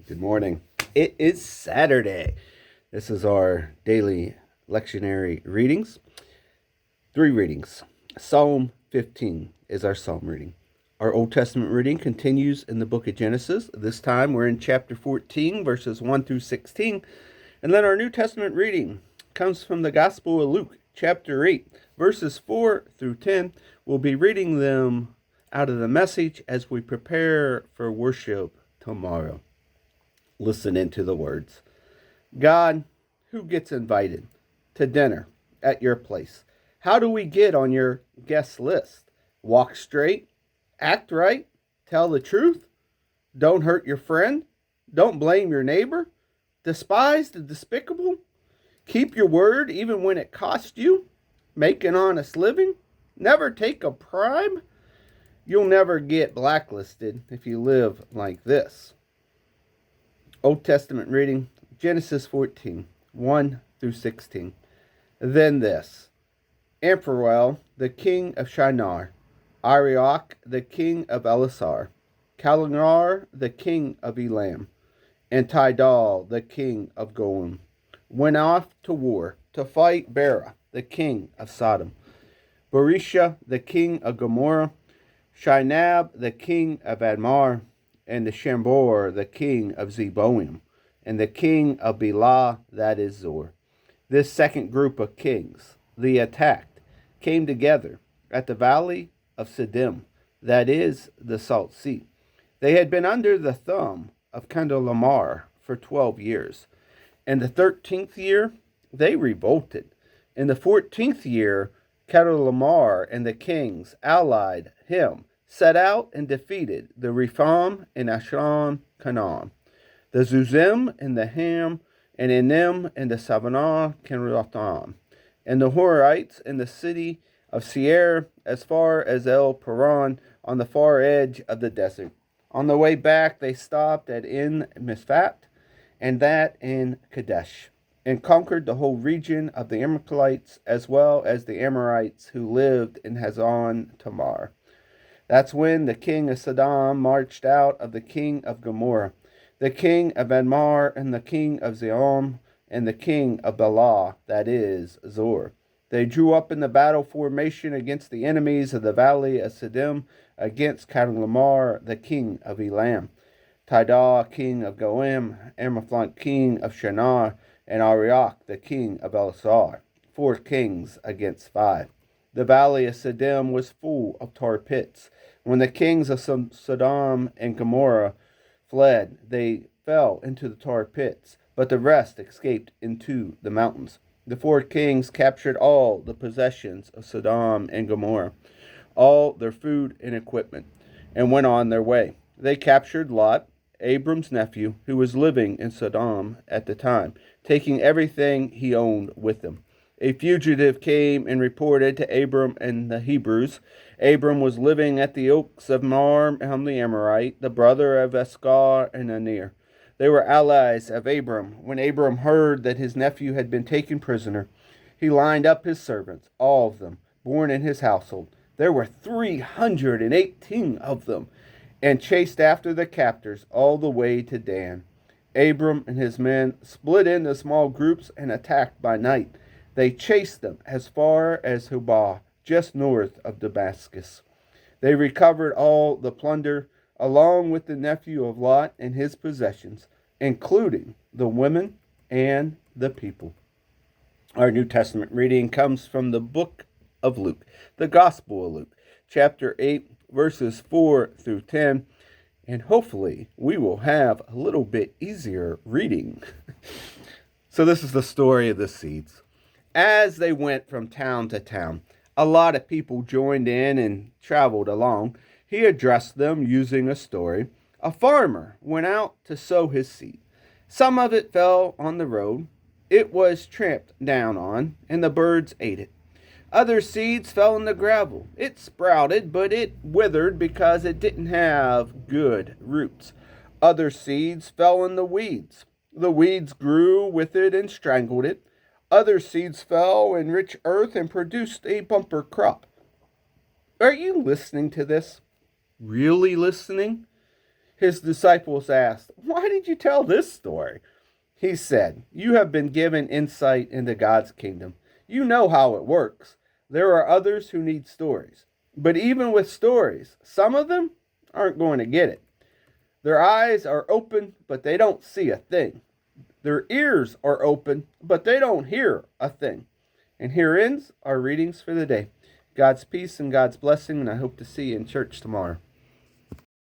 Good morning. It is Saturday. This is our daily lectionary readings. 3 readings. Psalm 15 is our psalm reading. Our Old Testament reading continues in the book of Genesis. This time we're in chapter 14, verses 1 through 16. And then our New Testament reading comes from the Gospel of Luke, chapter 8, verses 4 through 10. We'll be reading them out of the Message as we prepare for worship tomorrow. Listen into the words. God, who gets invited to dinner at your place? How do we get on your guest list? Walk straight, act right, tell the truth, don't hurt your friend, don't blame your neighbor, despise the despicable, keep your word even when it costs you, make an honest living, never take a bribe. You'll never get blacklisted if you live like this. Old Testament reading, Genesis 14, 1 through 16. Then this, Ampharuel, the king of Shinar, Arioch, the king of Elasar, Kalanar, the king of Elam, and Tidal, the king of Goim, went off to war to fight Bera, the king of Sodom, Berisha, the king of Gomorrah, Shinab, the king of Admar, and the Shambor, the king of Zeboim, and the king of Bela, that is Zor. This second group of kings, the attacked, came together at the valley of Siddim, that is the Salt Sea. They had been under the thumb of Kedorlaomer for 12 years. In the 13th year, they revolted. In the 14th year, Kedorlaomer and the kings allied him set out and defeated the Rephaim and Ashan Canaan, the Zuzim and the Ham, and Enim and the Savanah Kenratham, and the Horites in the city of Seir as far as El Paran on the far edge of the desert. On the way back, they stopped at En Mishpat, and that in Kadesh, and conquered the whole region of the Amalekites as well as the Amorites who lived in Hazon Tamar. That's when the king of Sodom marched out of the king of Gomorrah, the king of Admar, and the king of Zeboim, and the king of Bela, that is, Zor. They drew up in the battle formation against the enemies of the valley of Siddim, against Kedorlaomer, the king of Elam, Tidal, king of Goim, Amraphel, king of Shinar, and Arioch, the king of Elasar, 4 kings against 5. The valley of Siddim was full of tar pits. When the kings of Sodom and Gomorrah fled, they fell into the tar pits, but the rest escaped into the mountains. The 4 kings captured all the possessions of Sodom and Gomorrah, all their food and equipment, and went on their way. They captured Lot, Abram's nephew, who was living in Sodom at the time, taking everything he owned with him. A fugitive came and reported to Abram and the Hebrews. Abram was living at the oaks of Mamre the Amorite, the brother of Eshcol and Aner. They were allies of Abram. When Abram heard that his nephew had been taken prisoner, he lined up his servants, all of them, born in his household. There were 318 of them, and chased after the captors all the way to Dan. Abram and his men split into small groups and attacked by night. They chased them as far as Hobah, just north of Damascus. They recovered all the plunder, along with the nephew of Lot and his possessions, including the women and the people. Our New Testament reading comes from the book of Luke, the Gospel of Luke, chapter 8, verses 4 through 10, and hopefully we will have a little bit easier reading. So this is the story of the seeds. As they went from town to town, a lot of people joined in and traveled along. He addressed them using a story. A farmer went out to sow his seed. Some of it fell on the road. It was tramped down on, and the birds ate it. Other seeds fell in the gravel. It sprouted, but it withered because it didn't have good roots. Other seeds fell in the weeds. The weeds grew with it and strangled it. Other seeds fell in rich earth and produced a bumper crop. Are you listening to this? Really listening? His disciples asked, "Why did you tell this story?" He said, "You have been given insight into God's kingdom. You know how it works. There are others who need stories. But even with stories, some of them aren't going to get it. Their eyes are open, but they don't see a thing. Their ears are open, but they don't hear a thing." And here ends our readings for the day. God's peace and God's blessing, and I hope to see you in church tomorrow.